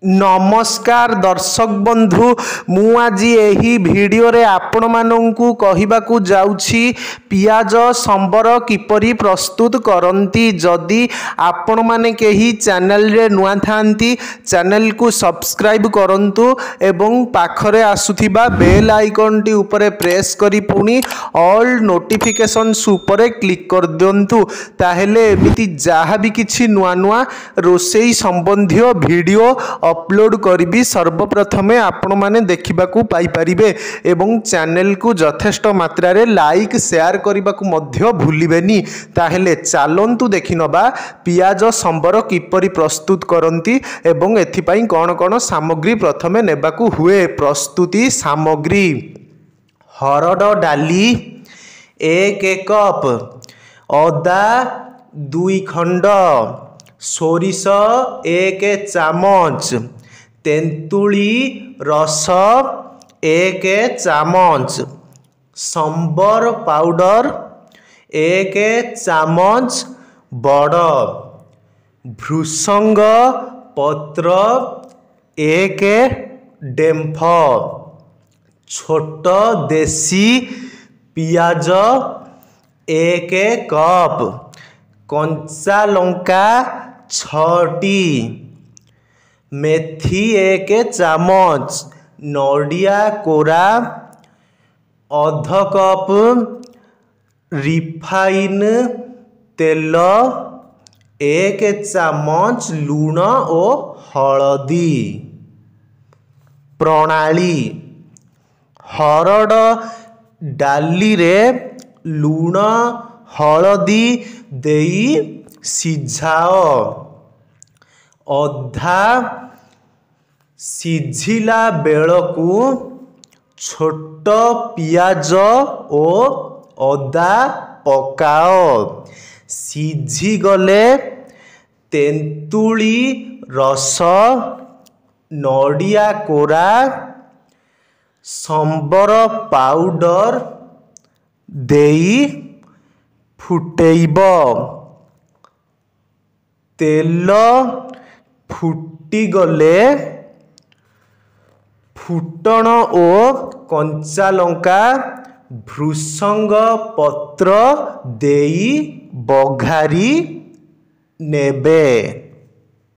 नमस्कार दर्शक बंधु मु आज यही वीडियो रे आपण माननकु कहिबाकू जाउछि पियाज संबर किपरि प्रस्तुत करंती। जदि आपण माने केही चैनल रे नुआ थांती चैनल को सब्सक्राइब करंतु एवं पाखरे आसुथिबा बेल आइकन टी ऊपर प्रेस करी पुनी ऑल नोटिफिकेशंस ऊपर क्लिक कर दियंतु। ताहेले एमिति जहा भी किछि नुआ नुआ रोसेई संबंधी वीडियो अपलोड करी सर्वप्रथमे आपण माने देखिबाकू पाई परिबे एवं चैनल को यथेष्ट मात्रा रे लाइक शेयर करबाकू मध्य भूलिबेनी। ताहेले चालंतु देखि नबा पियाज संबर किपरि प्रस्तुत करंती एवं एथिपाई कोन कोन सामग्री प्रथमे नेबाकू हुए। प्रस्तुति सामग्री हरड डाली 1 कप, अदा 2 खंड, सोरिष 1 चामच, तेंतुली रस 1 चामच, संबर पाउडर 1 चामच बड़, भृसंग पत्र 1 डेम्फ, छोट देसी पियाज 1 कप, कंचा लंका 6टी, मेथी 1 चामच, नडिया कोरा अध कप, रिफाइन तेल 1 चामच, लूण और हलदी। प्रणाली हरड डाली रे लूण हलदी देई सिझाओ। अधा सिझिला बेलकू छोट पियाज और अदा पकाओ। सिझी गले तेंतुली रस, नडिया कोरा, संबर पाउडर देई फुटेइब। तेल फुटी गले फुटण और कंचा लंका भृसंग पत्र देई बघारी नेबे।